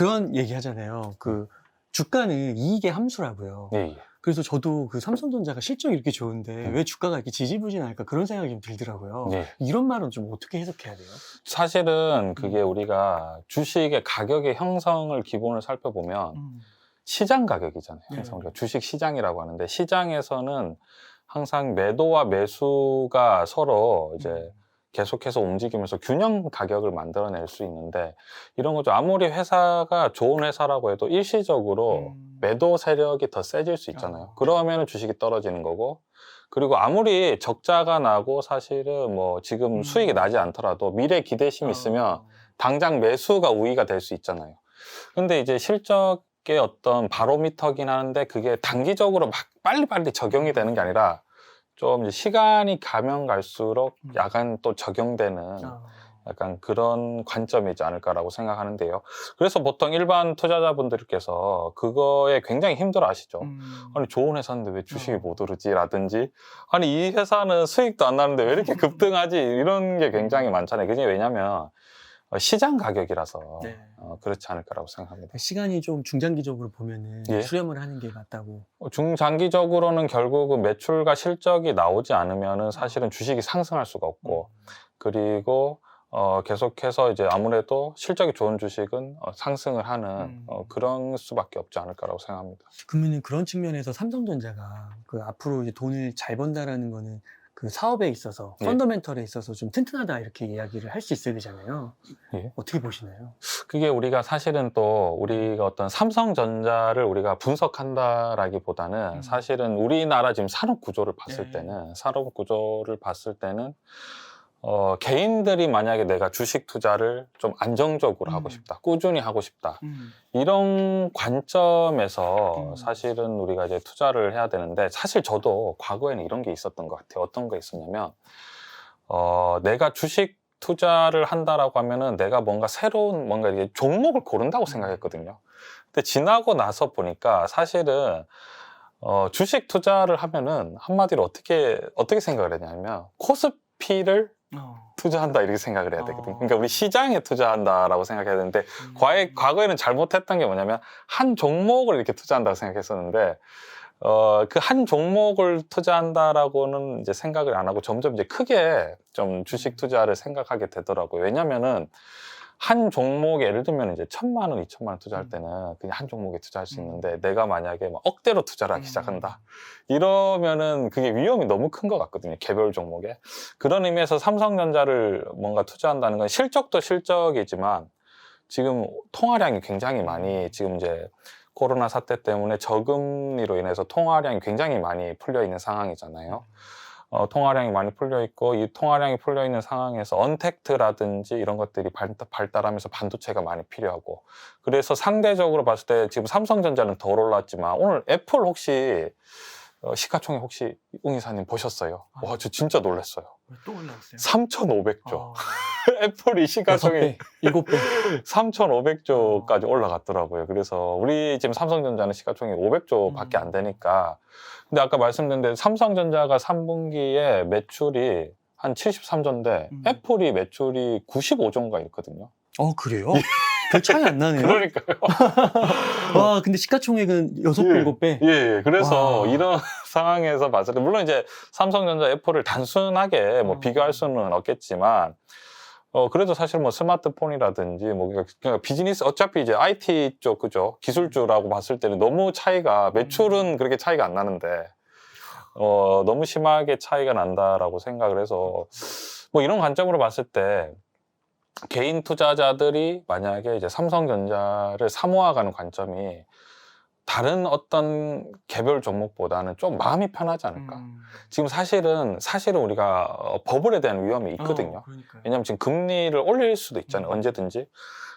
그런 얘기 하잖아요. 그 주가는 이익의 함수라고요. 예, 예. 그래서 저도 그 삼성전자가 실적이 이렇게 좋은데 음. 왜 주가가 이렇게 지지부진할까 그런 생각이 좀 들더라고요. 네. 이런 말은 좀 어떻게 해석해야 돼요? 사실은 그게 우리가 주식의 가격의 형성을 기본을 살펴보면 시장 가격이잖아요. 항상 네. 우리가 주식 시장이라고 하는데, 시장에서는 항상 매도와 매수가 서로 이제 계속해서 움직이면서 균형 가격을 만들어낼 수 있는데, 이런 거죠. 아무리 회사가 좋은 회사라고 해도 일시적으로 매도 세력이 더 세질 수 있잖아요. 그러면 주식이 떨어지는 거고, 그리고 아무리 적자가 나고 사실은 뭐 지금 수익이 나지 않더라도 미래 기대심이 있으면 당장 매수가 우위가 될 수 있잖아요. 근데 이제 실적의 어떤 바로미터긴 하는데, 그게 단기적으로 막 빨리빨리 적용이 되는 게 아니라 좀 이제 시간이 가면 갈수록 약간 또 적용되는 약간 그런 관점이지 않을까라고 생각하는데요. 그래서 보통 일반 투자자분들께서 그거에 굉장히 힘들어 하시죠. 아니, 좋은 회사인데 왜 주식이 못 오르지? 라든지, 아니, 이 회사는 수익도 안 나는데 왜 이렇게 급등하지? 이런 게 굉장히 많잖아요. 그게 왜냐면 시장 가격이라서 네. 그렇지 않을까라고 생각합니다. 시간이 좀 중장기적으로 보면은 예. 수렴을 하는 게 맞다고. 중장기적으로는 결국은 매출과 실적이 나오지 않으면은 사실은 주식이 상승할 수가 없고, 그리고 계속해서 이제 아무래도 실적이 좋은 주식은 상승을 하는 그런 수밖에 없지 않을까라고 생각합니다. 그러면은 그런 측면에서 삼성전자가 그 앞으로 이제 돈을 잘 번다라는 거는 그 사업에 있어서 예. 펀더멘털에 있어서 좀 튼튼하다 이렇게 이야기를 할 수 있어야 되잖아요. 예. 어떻게 보시나요? 그게 우리가 사실은 또 우리가 어떤 삼성전자를 우리가 분석한다라기보다는 사실은 우리나라 지금 산업 구조를 봤을 때는 개인들이 만약에 내가 주식 투자를 좀 안정적으로 하고 싶다, 꾸준히 하고 싶다, 이런 관점에서 사실은 우리가 이제 투자를 해야 되는데, 사실 저도 과거에는 이런 게 있었던 것 같아요. 어떤 거 있었냐면, 내가 주식 투자를 한다라고 하면은 내가 뭔가 새로운 뭔가 이게 종목을 고른다고 생각했거든요. 근데 지나고 나서 보니까 사실은 주식 투자를 하면은 한마디로 어떻게 생각을 했냐면, 코스피를 투자한다 이렇게 생각을 해야 되거든요. 그러니까 우리 시장에 투자한다라고 생각해야 되는데, 과거에는 잘못했던 게 뭐냐면 한 종목을 이렇게 투자한다고 생각했었는데, 그 한 종목을 투자한다라고는 이제 생각을 안 하고 점점 이제 크게 좀 주식 투자를 생각하게 되더라고요. 왜냐면은 한 종목에 예를 들면 이제 1,000만 원, 2,000만 원 투자할 때는 그냥 한 종목에 투자할 수 있는데, 내가 만약에 막 억대로 투자를 하기 시작한다, 이러면은 그게 위험이 너무 큰 것 같거든요. 개별 종목에. 그런 의미에서 삼성전자를 뭔가 투자한다는 건 실적도 실적이지만 지금 통화량이 굉장히 많이, 지금 이제 코로나 사태 때문에 저금리로 인해서 통화량이 굉장히 많이 풀려 있는 상황이잖아요. 통화량이 많이 풀려 있고, 이 통화량이 풀려 있는 상황에서 언택트라든지 이런 것들이 발달하면서 반도체가 많이 필요하고, 그래서 상대적으로 봤을 때 지금 삼성전자는 덜 올랐지만, 오늘 애플 혹시 시가총액 혹시 웅 이사님 보셨어요? 와, 저 진짜 놀랐어요. 또 올라왔어요? 3,500조. 애플이 시가총액 7배. 3,500조까지 올라갔더라고요. 그래서 우리 지금 삼성전자는 시가총액 500조밖에 안 되니까. 근데 아까 말씀드린 대로 삼성전자가 3분기에 매출이 한 73조인데 애플이 매출이 95조인가 있거든요. 그래요? 별 차이 안 나네요. 그러니까요. 와, 근데 시가총액은 6배, 7배. 예. 그래서 와. 이런 상황에서 봤을 때, 물론 이제 삼성전자, 애플을 단순하게 뭐 비교할 수는 없겠지만, 그래도 사실 뭐 스마트폰이라든지 뭐 그러니까 비즈니스, 어차피 이제 IT 쪽, 그죠? 기술주라고 봤을 때는 너무 차이가, 매출은 그렇게 차이가 안 나는데, 너무 심하게 차이가 난다라고 생각을 해서, 뭐 이런 관점으로 봤을 때, 개인 투자자들이 만약에 이제 삼성전자를 사모아가는 관점이 다른 어떤 개별 종목보다는 좀 마음이 편하지 않을까? 지금 사실은 우리가 버블에 대한 위험이 있거든요. 왜냐면 지금 금리를 올릴 수도 있잖아요. 언제든지.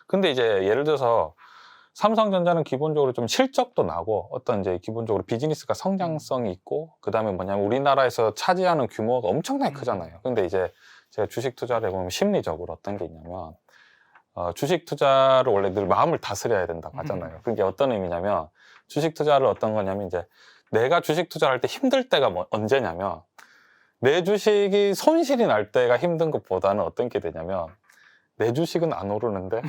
근데 이제 예를 들어서 삼성전자는 기본적으로 좀 실적도 나고, 어떤 이제 기본적으로 비즈니스가 성장성이 있고, 그 다음에 뭐냐면 우리나라에서 차지하는 규모가 엄청나게 크잖아요. 근데 이제 제가 주식 투자를 해보면 심리적으로 어떤 게 있냐면, 주식 투자를 원래 늘 마음을 다스려야 된다고 하잖아요. 그게 어떤 의미냐면, 주식 투자를 어떤 거냐면, 이제 내가 주식 투자를 할 때 힘들 때가 언제냐면, 내 주식이 손실이 날 때가 힘든 것보다는 어떤 게 되냐면, 내 주식은 안 오르는데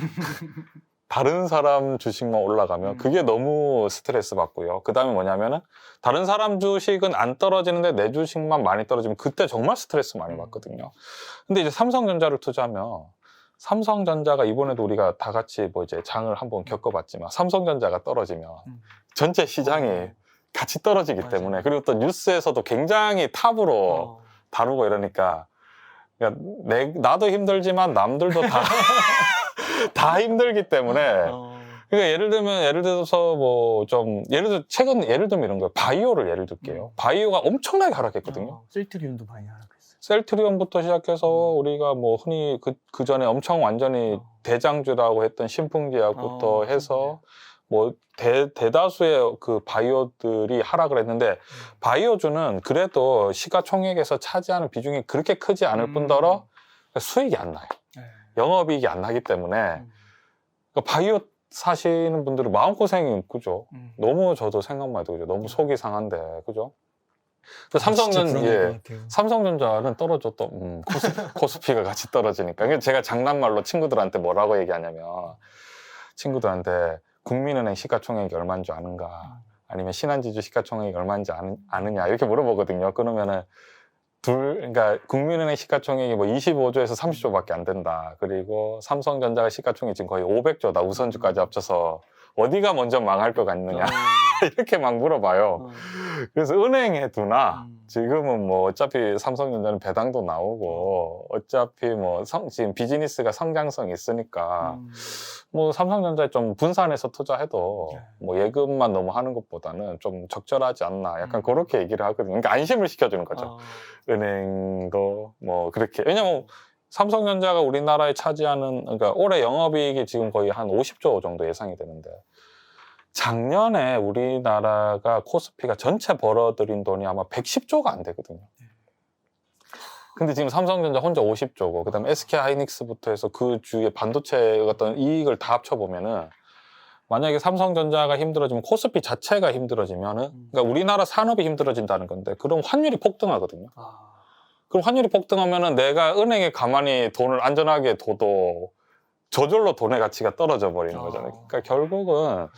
다른 사람 주식만 올라가면 그게 너무 스트레스 받고요. 그 다음에 뭐냐면은 다른 사람 주식은 안 떨어지는데 내 주식만 많이 떨어지면 그때 정말 스트레스 많이 받거든요. 근데 이제 삼성전자를 투자하면 삼성전자가 이번에도 우리가 다 같이 뭐 이제 장을 한번 겪어봤지만 삼성전자가 떨어지면 전체 시장이 같이 떨어지기 맞아. 때문에 그리고 또 뉴스에서도 굉장히 탑으로 다루고 이러니까 그러니까 나도 힘들지만 남들도 다 힘들기 때문에 그러니까 예를 들어서 뭐 좀 예를 들면 이런 거예요. 바이오를 예를 들게요. 바이오가 엄청나게 하락했거든요. 셀트리온도 많이 하락했어요. 셀트리온부터 시작해서 우리가 뭐 흔히 그 전에 엄청 완전히 대장주라고 했던 신풍제약부터 해서 뭐 대다수의 그 바이오들이 하락을 했는데 바이오주는 그래도 시가총액에서 차지하는 비중이 그렇게 크지 않을 뿐더러 수익이 안 나요. 영업이익이 안 나기 때문에 그러니까 바이오 사시는 분들은 마음고생이 그죠. 너무 저도 생각만 해도 그죠. 너무 속이 상한데 그죠. 삼성전자는 떨어졌다. 코스피가 같이 떨어지니까. 그러니까 제가 장난말로 친구들한테 뭐라고 얘기하냐면 친구들한테 국민은행 시가총액이 얼마인 줄 아는가 아니면 신한지주 시가총액이 얼마인지 아느냐 이렇게 물어보거든요. 그러면은 그러니까 국민은행 시가총액이 뭐 25조에서 30조밖에 안 된다. 그리고 삼성전자가 시가총액이 지금 거의 500조다. 우선주까지 합쳐서 어디가 먼저 망할 것 같느냐 이렇게 막 물어봐요. 그래서 은행에 두나 지금은 뭐 어차피 삼성전자는 배당도 나오고 어차피 뭐 지금 비즈니스가 성장성이 있으니까 뭐 삼성전자에 좀 분산해서 투자해도 뭐 예금만 너무 하는 것보다는 좀 적절하지 않나 약간 그렇게 얘기를 하거든요. 그러니까 안심을 시켜주는 거죠. 은행도 뭐 그렇게 왜냐면 삼성전자가 우리나라에 차지하는 그러니까 올해 영업이익이 지금 거의 한 50조 정도 예상이 되는데 작년에 우리나라가 코스피가 전체 벌어들인 돈이 아마 110조가 안 되거든요. 근데 지금 삼성전자 혼자 50조고 그다음에 SK하이닉스부터 해서 그 주위에 반도체 어떤 이익을 다 합쳐보면은 만약에 삼성전자가 힘들어지면 코스피 자체가 힘들어지면은 그러니까 우리나라 산업이 힘들어진다는 건데 그럼 환율이 폭등하거든요. 그럼 환율이 폭등하면은 내가 은행에 가만히 돈을 안전하게 둬도 저절로 돈의 가치가 떨어져 버리는 거잖아요. 그러니까 결국은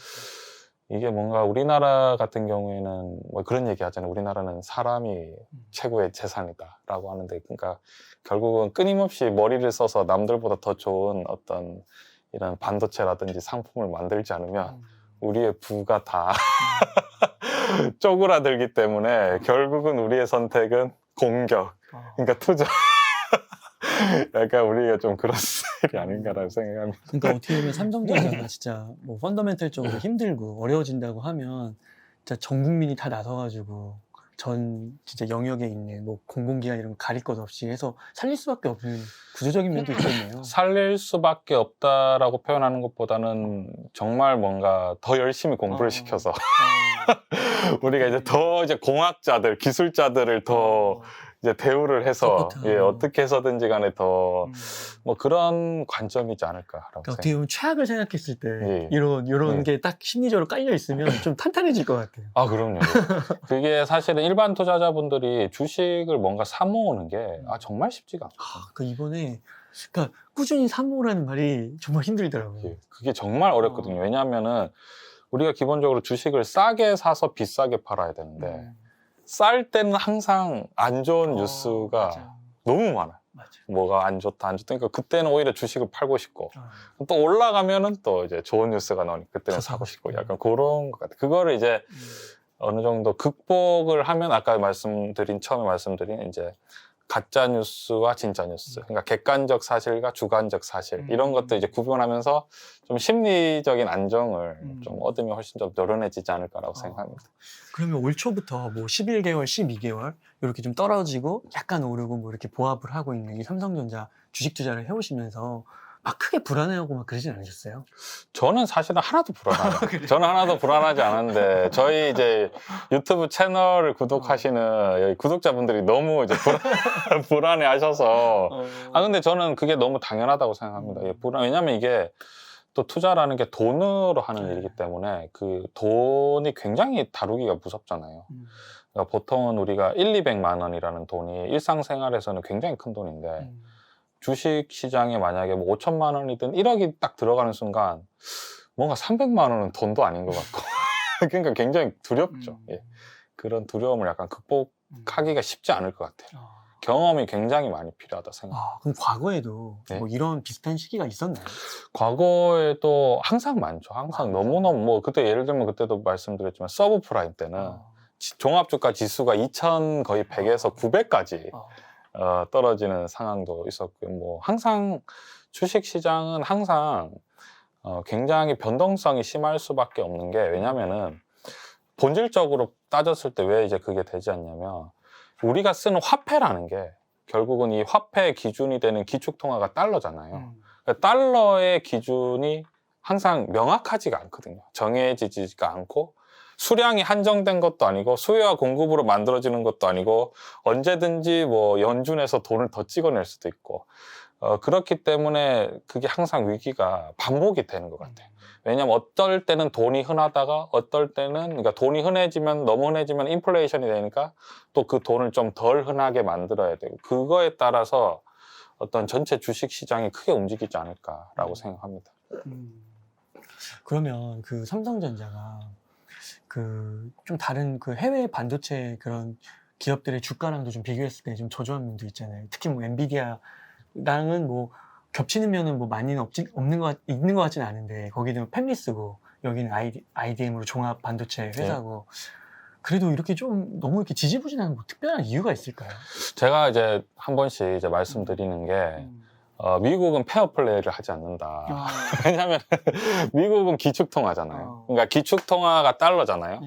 이게 뭔가 우리나라 같은 경우에는 뭐 그런 얘기 하잖아요. 우리나라는 사람이 최고의 재산이다라고 하는데 그러니까 결국은 끊임없이 머리를 써서 남들보다 더 좋은 어떤 이런 반도체라든지 상품을 만들지 않으면 우리의 부가 다 쪼그라들기 때문에 결국은 우리의 선택은 공격, 그러니까 투자. 약간 우리가 좀 그런 스타일이 아닌가라고 생각합니다. 그러니까 어떻게 보면 삼성전자가 진짜 뭐 펀더멘털적으로 힘들고 어려워진다고 하면 진짜 전 국민이 다 나서가지고 전 진짜 영역에 있는 뭐 공공기관 이런 거 가릴 것 없이 해서 살릴 수밖에 없는 구조적인 면도 있겠네요. 살릴 수밖에 없다라고 표현하는 것보다는 정말 뭔가 더 열심히 공부를 시켜서 우리가 이제 더 이제 공학자들, 기술자들을 더 이제 대우를 해서 어떻게 해서든지 간에 더 뭐 그런 관점이지 않을까라고 그러니까 어떻게 보면 최악을 생각했을 때 예. 이런 게 딱 심리적으로 깔려 있으면 좀 탄탄해질 것 같아요. 아, 그럼요. 그게 사실은 일반 투자자분들이 주식을 뭔가 사모으는 게 정말 쉽지가 않아요. 그 이번에 그러니까 꾸준히 사모으라는 말이 정말 힘들더라고요. 그게 정말 어렵거든요. 왜냐하면은 우리가 기본적으로 주식을 싸게 사서 비싸게 팔아야 되는데 쌀 때는 항상 안 좋은 뉴스가 맞아. 너무 많아요. 맞아. 뭐가 안 좋다, 안 좋다. 그러니까 그때는 오히려 주식을 팔고 싶고 또 올라가면은 또 이제 좋은 뉴스가 나오니까 그때는 사고 싶고 약간 그런 것 같아요. 그거를 이제 어느 정도 극복을 하면 아까 처음에 말씀드린 이제 가짜 뉴스와 진짜 뉴스, 그러니까 객관적 사실과 주관적 사실 이런 것도 이제 구분하면서 좀 심리적인 안정을 좀 얻으면 훨씬 좀 노련해지지 않을까라고 생각합니다. 그러면 올 초부터 뭐 11개월, 12개월 이렇게 좀 떨어지고 약간 오르고 뭐 이렇게 보합을 하고 있는 이 삼성전자 주식 투자를 해오시면서 막 크게 불안해하고 막 그러진 않으셨어요? 저는 사실은 하나도 불안하지 저는 하나도 불안하지 않은데 저희 이제 유튜브 채널을 구독하시는 여기 구독자분들이 너무 이제 불안해 하셔서 근데 저는 그게 너무 당연하다고 생각합니다. 왜냐면 이게 또 투자라는 게 돈으로 하는 일이기 때문에 그 돈이 굉장히 다루기가 무섭잖아요. 그러니까 보통은 우리가 1, 200만 원이라는 돈이 일상생활에서는 굉장히 큰 돈인데 주식 시장에 만약에 뭐 5천만 원이든 1억이 딱 들어가는 순간 뭔가 300만 원은 돈도 아닌 것 같고 그러니까 굉장히 두렵죠. 예. 그런 두려움을 약간 극복하기가 쉽지 않을 것 같아요. 경험이 굉장히 많이 필요하다 생각합니다. 그럼 과거에도 네. 뭐 이런 비슷한 시기가 있었나요? 과거에도 항상 많죠. 항상 너무너무 뭐 그때 예를 들면 그때도 말씀드렸지만 서브프라임 때는 종합주가 지수가 2000 거의 100에서 900까지 떨어지는 상황도 있었고요. 뭐 항상 주식 시장은 항상 굉장히 변동성이 심할 수밖에 없는 게 왜냐면은 본질적으로 따졌을 때 왜 이제 그게 되지 않냐면 우리가 쓰는 화폐라는 게 결국은 이 화폐 기준이 되는 기축통화가 달러잖아요. 그러니까 달러의 기준이 항상 명확하지가 않거든요. 정해지지가 않고 수량이 한정된 것도 아니고 수요와 공급으로 만들어지는 것도 아니고 언제든지 뭐 연준에서 돈을 더 찍어낼 수도 있고 그렇기 때문에 그게 항상 위기가 반복이 되는 것 같아요. 왜냐면 어떨 때는 돈이 흔하다가 어떨 때는 그러니까 돈이 흔해지면 너무 흔해지면 인플레이션이 되니까 또 그 돈을 좀 덜 흔하게 만들어야 되고 그거에 따라서 어떤 전체 주식 시장이 크게 움직이지 않을까라고 생각합니다. 그러면 그 삼성전자가 그 좀 다른 그 해외 반도체 그런 기업들의 주가랑도 좀 비교했을 때 좀 저조한 면도 있잖아요. 특히 뭐 엔비디아랑은 뭐 겹치는 면은 뭐 많이는 있는 것 같지는 않은데 거기는 팹리스고 여기는 IDM으로 종합 반도체 회사고 그래도 이렇게 좀 너무 이렇게 지지부진한 뭐 특별한 이유가 있을까요? 제가 이제 한 번씩 이제 말씀드리는 게 미국은 페어플레이를 하지 않는다. 왜냐하면 미국은 기축통화잖아요. 그러니까 기축통화가 달러잖아요.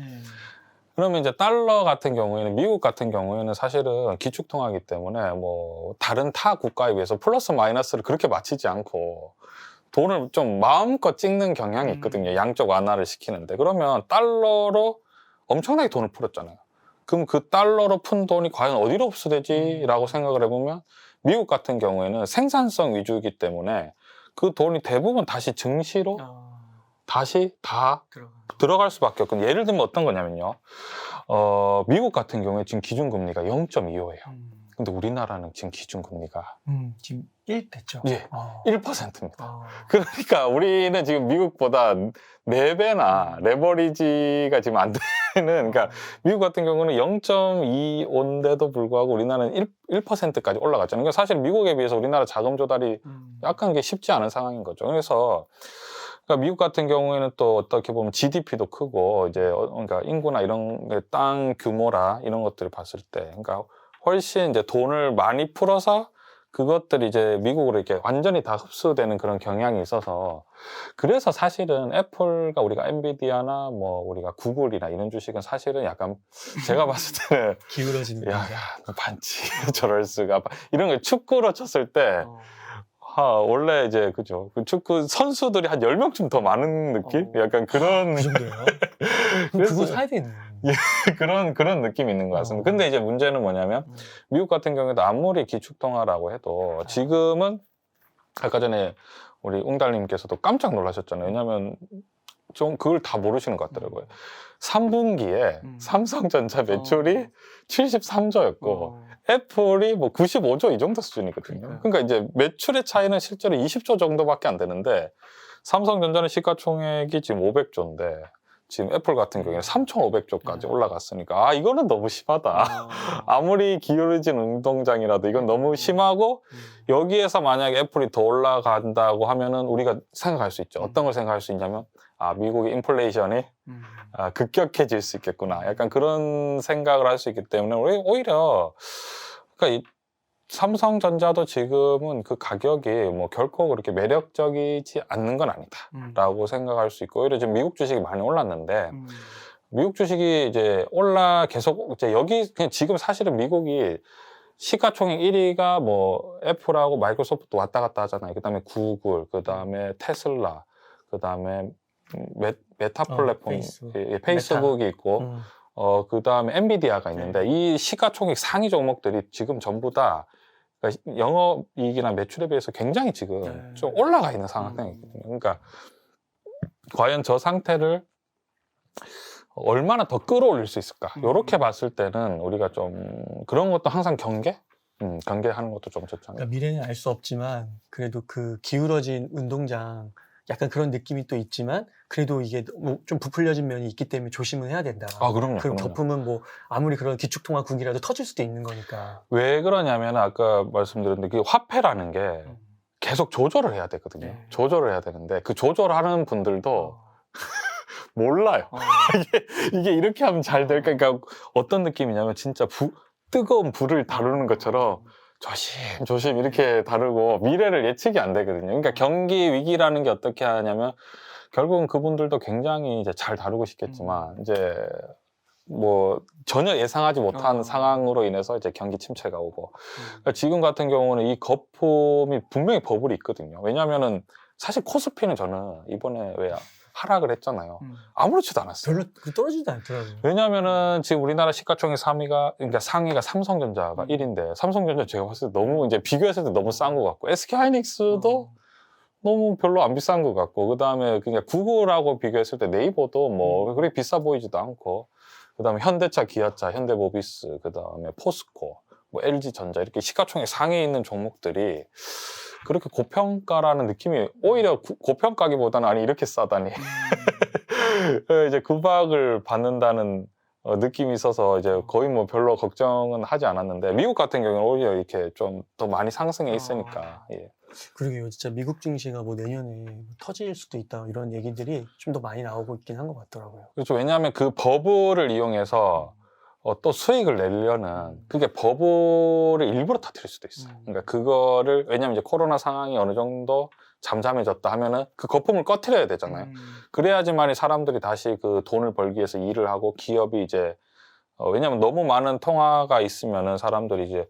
그러면 이제 달러 같은 경우에는 미국 같은 경우에는 사실은 기축통화이기 때문에 뭐 다른 타 국가에 비해서 플러스 마이너스를 그렇게 맞추지 않고 돈을 좀 마음껏 찍는 경향이 있거든요. 양쪽 완화를 시키는데 그러면 달러로 엄청나게 돈을 풀었잖아요. 그럼 그 달러로 푼 돈이 과연 어디로 흡수되지라고 생각을 해보면 미국 같은 경우에는 생산성 위주이기 때문에 그 돈이 대부분 다시 증시로 다시 다 들어갈 수밖에 없거든요. 예를 들면 어떤 거냐면요. 미국 같은 경우에 지금 기준금리가 0.25예요. 근데 우리나라는 지금 기준금리가 지금 1 됐죠? 예, 1%입니다. 그러니까 우리는 지금 미국보다 4배나 레버리지가 지금 안 되는, 그러니까 미국 같은 경우는 0.25인데도 불구하고 우리나라는 1%까지 올라갔잖아요. 그러니까 사실 미국에 비해서 우리나라 자금 조달이 약간 그게 쉽지 않은 상황인 거죠. 그래서 그러니까 미국 같은 경우에는 또 어떻게 보면 GDP도 크고 이제 그러니까 인구나 이런 땅 규모라 이런 것들을 봤을 때, 그러니까 훨씬 이제 돈을 많이 풀어서 그것들이 이제 미국으로 이렇게 완전히 다 흡수되는 그런 경향이 있어서 그래서 사실은 애플과 우리가 엔비디아나 뭐 우리가 구글이나 이런 주식은 사실은 약간 제가 봤을 때는 기울어지는 야, 반지 저럴 수가 이런 걸 축구로 쳤을 때 원래 이제 그죠 그 축구 선수들이 한 10명쯤 더 많은 느낌? 약간 그런 그 정도예요? 그거 사야 되는 그런 느낌이 있는 것 같습니다. 근데 이제 문제는 뭐냐면 미국 같은 경우에도 아무리 기축통화라고 해도 지금은 아까 전에 우리 웅달님께서도 깜짝 놀라셨잖아요. 왜냐하면 좀 그걸 다 모르시는 것 같더라고요. 3분기에 삼성전자 매출이 73조였고 애플이 뭐 95조 이 정도 수준이거든요. 그러니까 이제 매출의 차이는 실제로 20조 정도밖에 안 되는데 삼성전자는 시가총액이 지금 500조인데 지금 애플 같은 경우에는 3,500조까지 올라갔으니까 이거는 너무 심하다. 아무리 기울어진 운동장이라도 이건 너무 심하고 여기에서 만약에 애플이 더 올라간다고 하면은 우리가 생각할 수 있죠. 어떤 걸 생각할 수 있냐면 미국의 인플레이션이 급격해질 수 있겠구나. 약간 그런 생각을 할 수 있기 때문에 우리 오히려 그러니까 삼성전자도 지금은 그 가격이 뭐 결코 그렇게 매력적이지 않는 건 아니다라고 생각할 수 있고 오히려 지금 미국 주식이 많이 올랐는데 미국 주식이 이제 계속 이제 여기 그냥 지금 사실은 미국이 시가총액 1위가 뭐 애플하고 마이크로소프트 왔다 갔다 하잖아요. 그다음에 구글, 그다음에 테슬라, 그다음에 메타 플랫폼 페이스북이 있고 그다음에 엔비디아가 있는데 이 시가총액 상위 종목들이 지금 전부 다 그러니까 영업이익이나 매출에 비해서 굉장히 지금 좀 올라가 있는 상황이거든요. 그러니까 과연 저 상태를 얼마나 더 끌어올릴 수 있을까? 이렇게 봤을 때는 우리가 좀 그런 것도 항상 경계? 경계하는 것도 좀 좋잖아요. 그러니까 미래는 알 수 없지만 그래도 그 기울어진 운동장 약간 그런 느낌이 또 있지만 그래도 이게 뭐좀 부풀려진 면이 있기 때문에 조심은 해야 된다. 아, 그럼요. 그럼 그럼요. 덮으면 뭐 아무리 그런 기축통화국이라도 터질 수도 있는 거니까. 왜 그러냐면 아까 말씀드렸는데 그 화폐라는 게 계속 조절을 해야 되거든요. 네. 조절을 해야 되는데 그 조절하는 분들도 어. 몰라요. 이게 이렇게 하면 잘 될까? 그러니까 어떤 느낌이냐면 진짜 뜨거운 불을 다루는 것처럼 조심 이렇게 다루고 미래를 예측이 안 되거든요. 그러니까 경기 위기라는 게 어떻게 하냐면 결국은 그분들도 굉장히 이제 잘 다루고 싶겠지만 이제 뭐 전혀 예상하지 못한 상황으로 인해서 이제 경기 침체가 오고 그러니까 지금 같은 경우는 이 거품이 분명히 버블이 있거든요. 왜냐하면은 사실 코스피는 저는 이번에 왜 하락을 했잖아요. 아무렇지도 않았어요. 별로 떨어지지도 않더라고요. 왜냐하면은 지금 우리나라 시가총액 3위가 그러니까 상위가 삼성전자가 1위인데 삼성전자 제가 봤을 때 너무 이제 비교했을 때 너무 싼 것 같고 SK하이닉스도 너무 별로 안 비싼 것 같고 그 다음에 그냥 구글하고 비교했을 때 네이버도 뭐 그렇게 비싸 보이지도 않고 그 다음에 현대차, 기아차, 현대모비스, 그 다음에 포스코, 뭐 LG전자 이렇게 시가총액 상위에 있는 종목들이 그렇게 고평가라는 느낌이 오히려 고평가기보다는 아니 이렇게 싸다니 이제 구박을 받는다는 느낌이 있어서 이제 거의 뭐 별로 걱정은 하지 않았는데 미국 같은 경우는 오히려 이렇게 좀 더 많이 상승해 있으니까 예. 그러게요. 진짜 미국 증시가 뭐 내년에 터질 수도 있다 이런 얘기들이 좀 더 많이 나오고 있긴 한 것 같더라고요. 그렇죠. 왜냐하면 그 버블을 이용해서 또 수익을 내려는 그게 버블을 일부러 터뜨릴 수도 있어요. 그러니까 그거를 왜냐하면 이제 코로나 상황이 어느 정도 잠잠해졌다 하면은 그 거품을 꺼트려야 되잖아요. 그래야지만이 사람들이 다시 그 돈을 벌기 위해서 일을 하고 기업이 이제 왜냐하면 너무 많은 통화가 있으면은 사람들이 이제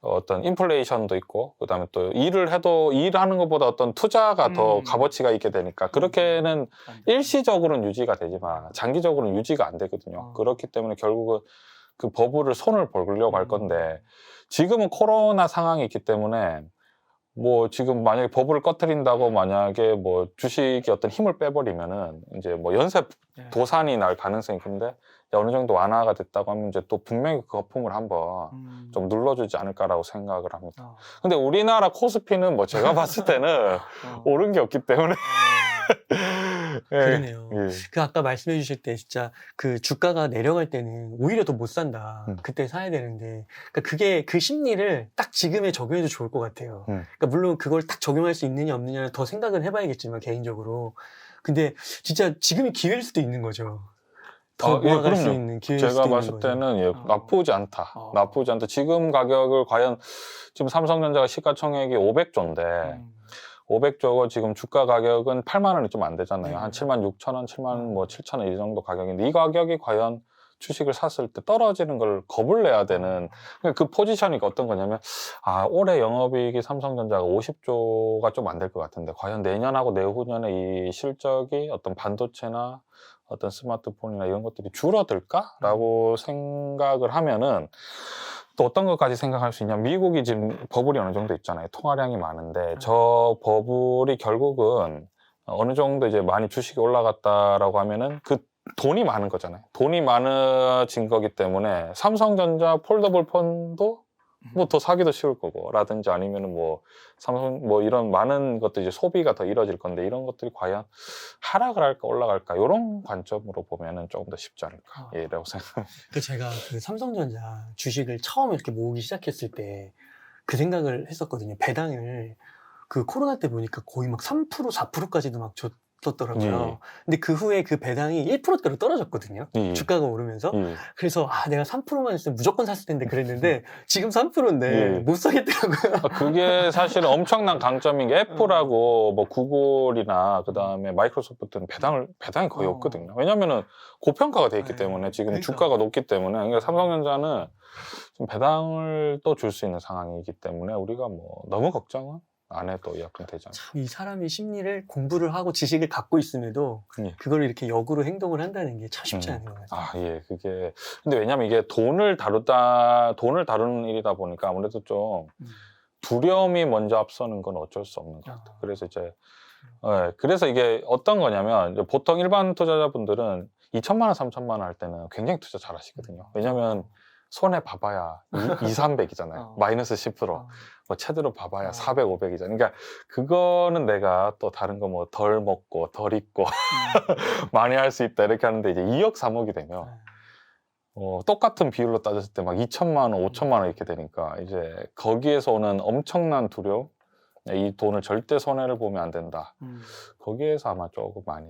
어떤 인플레이션도 있고 그다음에 또 일을 해도 일하는 것보다 어떤 투자가 더 값어치가 있게 되니까 그렇게는 일시적으로는 유지가 되지만 장기적으로는 유지가 안 되거든요. 그렇기 때문에 결국은 그 버블을 손을 벌려고 할 건데 지금은 코로나 상황이 있기 때문에 뭐 지금 만약에 버블을 꺼트린다고 만약에 뭐 주식이 어떤 힘을 빼버리면은 이제 뭐 연쇄 도산이 날 가능성이 큰데 어느 정도 완화가 됐다고 하면 이제 또 분명히 그 거품을 한번 좀 눌러주지 않을까라고 생각을 합니다. 근데 우리나라 코스피는 뭐 제가 봤을 때는 오른 게 없기 때문에 그러네요. 예. 그 아까 말씀해 주실 때 진짜 그 주가가 내려갈 때는 오히려 더 못 산다. 그때 사야 되는데 그러니까 그게 그 심리를 딱 지금에 적용해도 좋을 것 같아요. 그러니까 물론 그걸 딱 적용할 수 있느냐 없느냐를 더 생각은 해봐야겠지만 개인적으로 근데 진짜 지금이 기회일 수도 있는 거죠. 더 모아갈 수 있는 기회일 수도 제가 있는 봤을 거죠. 때는 예, 나쁘지 않다. 나쁘지 않다. 지금 가격을 과연 지금 삼성전자가 시가총액이 500조인데 500조고 지금 주가 가격은 8만 원이 좀 안 되잖아요. 한 7만 6천 원, 7만 뭐 7천 원 이 정도 가격인데 이 가격이 과연 주식을 샀을 때 떨어지는 걸 겁을 내야 되는 그 포지션이 어떤 거냐면 올해 영업이익이 삼성전자가 50조가 좀 안 될 것 같은데 과연 내년하고 내후년에 이 실적이 어떤 반도체나 어떤 스마트폰이나 이런 것들이 줄어들까라고 생각을 하면은 또 어떤 것까지 생각할 수 있냐 미국이 지금 버블이 어느 정도 있잖아요. 통화량이 많은데 저 버블이 결국은 어느 정도 이제 많이 주식이 올라갔다라고 하면은 그 돈이 많은 거잖아요. 돈이 많아진 거기 때문에 삼성전자 폴더블 폰도 뭐 더 사기도 쉬울 거고 라든지 아니면은 뭐 삼성 뭐 이런 많은 것들 이제 소비가 더 이뤄질 건데 이런 것들이 과연 하락을 할까 올라갈까 이런 관점으로 보면은 조금 더 쉽지 않을까 이라고 생각합니다. 그 제가 그 삼성전자 주식을 처음 이렇게 모으기 시작했을 때 그 생각을 했었거든요. 배당을 그 코로나 때 보니까 거의 막 3% 4%까지도 막 줬었더라고요. 근데 그 후에 그 배당이 1%대로 떨어졌거든요. 주가가 오르면서. 그래서 내가 3%만 했으면 무조건 샀을 텐데 그랬는데 지금 3%인데 못 사겠더라고요. 그게 사실은 엄청난 강점인 게 애플하고 뭐 구글이나 그다음에 마이크로소프트는 배당이 거의 없거든요. 왜냐면은 고평가가 돼 있기 때문에 지금 그러니까. 주가가 높기 때문에 그러니까 삼성전자는 좀 배당을 또 줄 수 있는 상황이기 때문에 우리가 뭐 너무 걱정은 안 해도 약간 되지 않나. 참 이 사람이 심리를 공부를 하고 지식을 갖고 있음에도 그걸 이렇게 역으로 행동을 한다는 게 참 쉽지 않은 것 같아요. 예, 그게 근데 왜냐면 이게 돈을 다루는 일이다 보니까 아무래도 좀 두려움이 먼저 앞서는 건 어쩔 수 없는 것 같아요. 그래서 이제 그래서 이게 어떤 거냐면 이제 보통 일반 투자자분들은 2천만 원, 3천만 원 할 때는 굉장히 투자 잘 하시거든요. 왜냐면 손해 봐봐야 300이잖아요. 마이너스 10%. 뭐 채들어 봐봐야 400, 500이잖아요. 그러니까 그거는 내가 또 다른 거 뭐 덜 먹고 덜 입고 많이 할 수 있다 이렇게 하는데 이제 2억, 3억이 되면 똑같은 비율로 따졌을 때 막 2천만 원, 5천만 원 이렇게 되니까 이제 거기에서 오는 엄청난 두려움, 이 돈을 절대 손해를 보면 안 된다. 거기에서 아마 조금 많이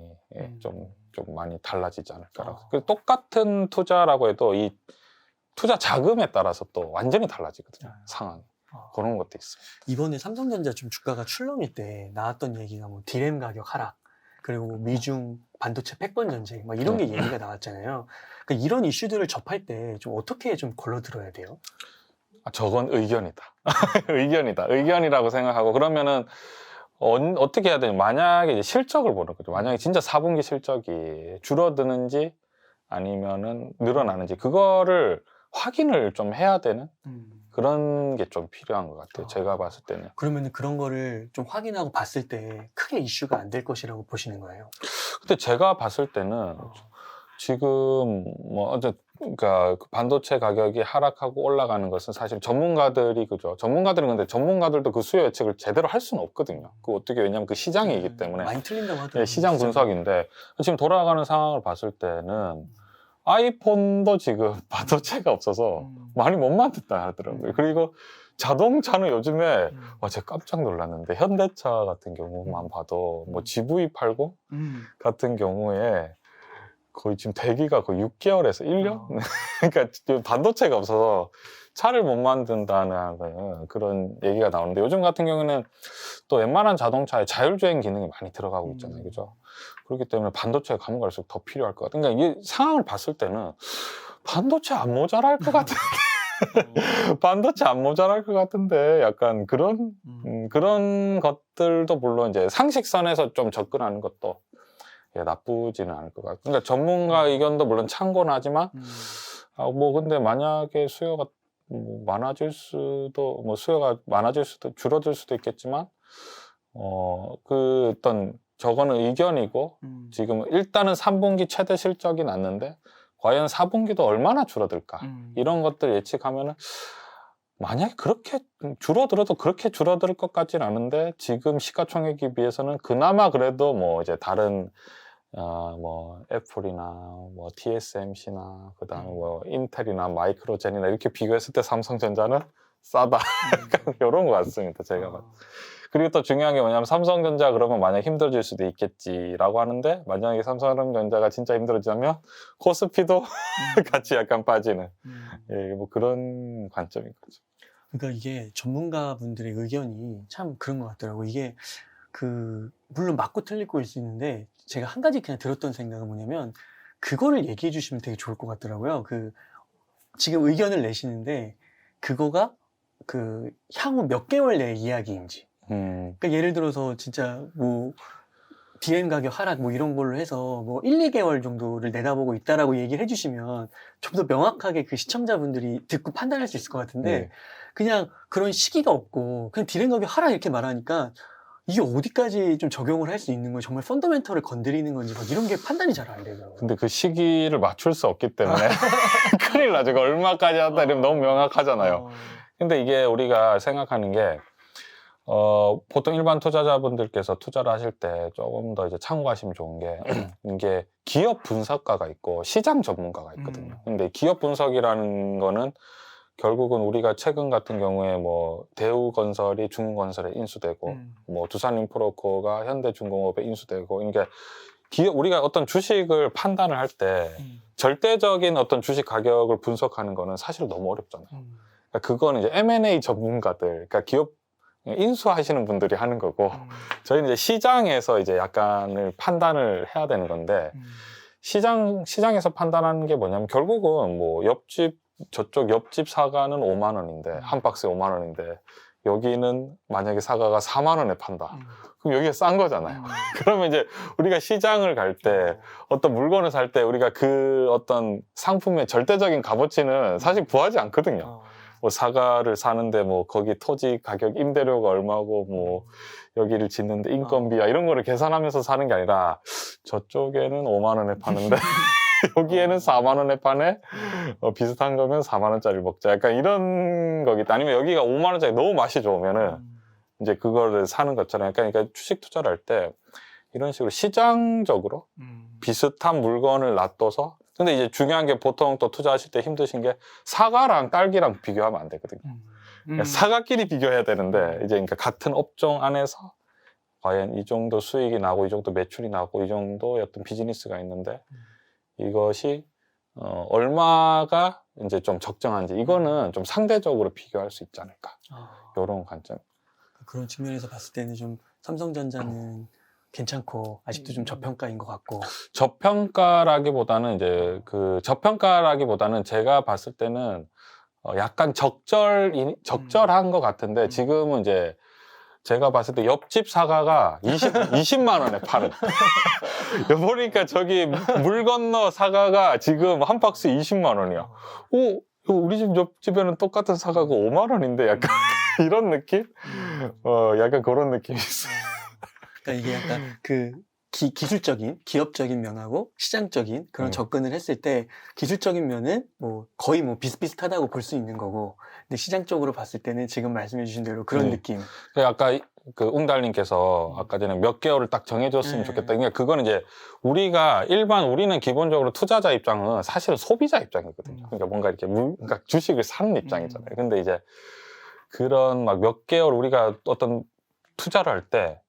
좀 많이 달라지지 않을까라고. 그래서 똑같은 투자라고 해도 이 투자 자금에 따라서 또 완전히 달라지거든요. 상황이. 그런 것도 있어요. 이번에 삼성전자 좀 주가가 출렁일 때 나왔던 얘기가 뭐 디램 가격 하락, 그리고 뭐 미중 반도체 패권 전쟁, 막 이런 게 얘기가 나왔잖아요. 그러니까 이런 이슈들을 접할 때 좀 어떻게 좀 걸러들어야 돼요? 저건 의견이다. 의견이다. 의견이라고 생각하고 그러면은 어떻게 해야 되냐. 만약에 이제 실적을 보는 거죠. 만약에 진짜 4분기 실적이 줄어드는지 아니면은 늘어나는지 그거를 확인을 좀 해야 되는 그런 게 좀 필요한 것 같아요. 제가 봤을 때는. 그러면 그런 거를 좀 확인하고 봤을 때 크게 이슈가 안 될 것이라고 보시는 거예요? 근데 제가 봤을 때는 지금 뭐 그러니까 반도체 가격이 하락하고 올라가는 것은 사실 전문가들이 그죠. 전문가들은 근데 전문가들도 그 수요 예측을 제대로 할 수는 없거든요. 그 어떻게 왜냐면 그 시장이기 때문에 많이 틀린다고 하더라고요. 시장 분석인데 지금 돌아가는 상황을 봤을 때는 아이폰도 지금 반도체가 없어서 많이 못 만든다 하더라고요. 그리고 자동차는 요즘에 와, 제가 깜짝 놀랐는데 현대차 같은 경우만 봐도 뭐 GV80 같은 경우에 거의 지금 대기가 거의 6개월에서 1년? 그러니까 반도체가 없어서 차를 못 만든다는 그런 얘기가 나오는데 요즘 같은 경우는 또 웬만한 자동차에 자율주행 기능이 많이 들어가고 있잖아요. 그죠? 그렇기 때문에 반도체가 가면 갈수록 더 필요할 것 같아요. 그러니까 이 상황을 봤을 때는 반도체 안 모자랄 것 같은데 반도체 안 모자랄 것 같은데 약간 그런 것들도 물론 이제 상식선에서 좀 접근하는 것도 나쁘지는 않을 것 같아요. 그러니까 전문가 의견도 물론 참고는 하지만 뭐 근데 만약에 수요가 많아질 수도 뭐 수요가 많아질 수도 줄어들 수도 있겠지만 그 어떤 저거는 의견이고 지금 일단은 3분기 최대 실적이 났는데 과연 4분기도 얼마나 줄어들까 이런 것들 예측하면은 만약에 그렇게 줄어들어도 그렇게 줄어들 것 같지는 않은데 지금 시가총액에 비해서는 그나마 그래도 뭐 이제 다른 뭐 애플이나 뭐 TSMC나 그다음에 뭐 인텔이나 마이크로젠이나 이렇게 비교했을 때 삼성전자는 싸다 이런 것 같습니다. 제가 봤을 때. 그리고 또 중요한 게 뭐냐면 삼성전자 그러면 만약 힘들어질 수도 있겠지라고 하는데 만약에 삼성전자가 진짜 힘들어지면 코스피도 같이 약간 빠지는 뭐 그런 관점인 거죠. 그러니까 이게 전문가분들의 의견이 참 그런 것 같더라고요. 이게 물론 맞고 틀릴 거일 수 있는데 제가 한 가지 그냥 들었던 생각은 뭐냐면 그거를 얘기해 주시면 되게 좋을 것 같더라고요. 지금 의견을 내시는데 그거가 향후 몇 개월 내 이야기인지. 그러니까 예를 들어서 진짜 뭐 DM 가격 하락 뭐 이런 걸로 해서 뭐 1, 2개월 정도를 내다보고 있다라고 얘기를 해주시면 좀 더 명확하게 그 시청자분들이 듣고 판단할 수 있을 것 같은데 그냥 그런 시기가 없고 그냥 DM 가격 하락 이렇게 말하니까 이게 어디까지 좀 적용을 할 수 있는 거예요? 정말 펀더멘털을 건드리는 건지 막 이런 게 판단이 잘 안 되더라고요. 근데 그 시기를 맞출 수 없기 때문에 큰일 나죠. 얼마까지 한다 이러면 너무 명확하잖아요. 근데 이게 우리가 생각하는 게 보통 일반 투자자분들께서 투자를 하실 때 조금 더 이제 참고하시면 좋은 게 이게 기업 분석가가 있고 시장 전문가가 있거든요. 근데 기업 분석이라는 거는 결국은 우리가 최근 같은 경우에 뭐 대우건설이 중흥건설에 인수되고 뭐 두산인프로코가 현대중공업에 인수되고 그러니까 우리가 어떤 주식을 판단을 할 때 절대적인 어떤 주식 가격을 분석하는 거는 사실 너무 어렵잖아요. 그러니까 그거는 이제 M&A 전문가들, 그러니까 기업 인수하시는 분들이 하는 거고 저희는 이제 시장에서 이제 약간을 판단을 해야 되는 건데 시장에서 판단하는 게 뭐냐면 결국은 뭐 저쪽 옆집 사과는 5만 원인데 한 박스에 5만 원인데 여기는 만약에 사과가 4만 원에 판다. 그럼 여기가 싼 거잖아요. 그러면 이제 우리가 시장을 갈 때 어떤 물건을 살 때 우리가 그 어떤 상품의 절대적인 값어치는 사실 구하지 않거든요. 뭐 사과를 사는데 뭐 거기 토지 가격 임대료가 얼마고 뭐 여기를 짓는데 인건비야 이런 거를 계산하면서 사는 게 아니라 저쪽에는 5만 원에 파는데 여기에는 4만 원에 파네. 비슷한 거면 4만 원짜리 먹자. 약간 이런 거겠다. 아니면 여기가 5만 원짜리 너무 맛이 좋으면은 이제 그거를 사는 것처럼 그러니까 주식 투자를 할 때 이런 식으로 시장적으로 비슷한 물건을 놔둬서 근데 이제 중요한 게 보통 또 투자하실 때 힘드신 게 사과랑 딸기랑 비교하면 안 되거든요. 그러니까 사과끼리 비교해야 되는데 이제 그러니까 같은 업종 안에서 과연 이 정도 수익이 나고 이 정도 매출이 나고 이 정도 어떤 비즈니스가 있는데 이것이 얼마가 이제 좀 적정한지 이거는 좀 상대적으로 비교할 수 있지 않을까 이런 관점. 그런 측면에서 봤을 때는 좀 삼성전자는 괜찮고 아직도 좀 저평가인 것 같고. 저평가라기보다는 이제 그 저평가라기보다는 제가 봤을 때는 약간 적절한 것 같은데 지금은 이제 제가 봤을 때 옆집 사과가 20만 원에 파는. 보니까 저기 물 건너 사과가 지금 한 박스 20만 원이야. 오, 우리 집 옆집에는 똑같은 사과가 5만 원인데 약간 이런 느낌? 약간 그런 느낌이 있어. 그러니까 이게 약간 그 기술적인, 기업적인 면하고 시장적인 그런 접근을 했을 때 기술적인 면은 뭐 거의 뭐 비슷비슷하다고 볼 수 있는 거고 근데 시장적으로 봤을 때는 지금 말씀해 주신 대로 그런 느낌. 아까 그 웅달님께서 아까 전에 몇 개월을 딱 정해줬으면 좋겠다. 그러니까 그거는 이제 우리는 기본적으로 투자자 입장은 사실은 소비자 입장이거든요. 그러니까 뭔가 이렇게 그러니까 주식을 사는 입장이잖아요. 근데 이제 그런 막 몇 개월 우리가 어떤 투자를 할 때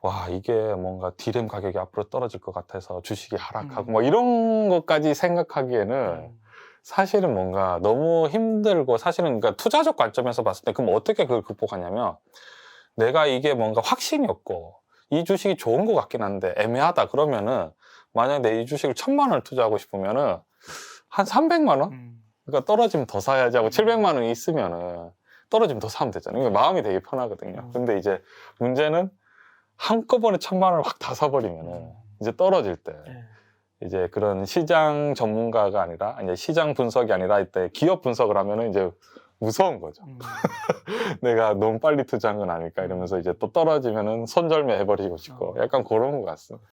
와, 이게 뭔가 디램 가격이 앞으로 떨어질 것 같아서 주식이 하락하고 뭐 이런 것까지 생각하기에는 사실은 뭔가 너무 힘들고 사실은 그러니까 투자적 관점에서 봤을 때 그럼 어떻게 그걸 극복하냐면 내가 이게 뭔가 확신이 없고 이 주식이 좋은 것 같긴 한데 애매하다 그러면은 만약에 내 이 주식을 1,000만 원을 투자하고 싶으면은 한 300만 원? 그러니까 떨어지면 더 사야지 하고 700만 원이 있으면은 떨어지면 더 사면 되잖아요. 그러니까 마음이 되게 편하거든요. 근데 이제 문제는 한꺼번에 1,000만 원을 확 다 사버리면은 이제 떨어질 때 이제 그런 시장 전문가가 아니라 이제 시장 분석이 아니라 이때 기업 분석을 하면은 이제 무서운 거죠. 내가 너무 빨리 투자한 건 아닐까 이러면서 이제 또 떨어지면은 손절매 해버리고 싶고 약간 그런 것 같습니다.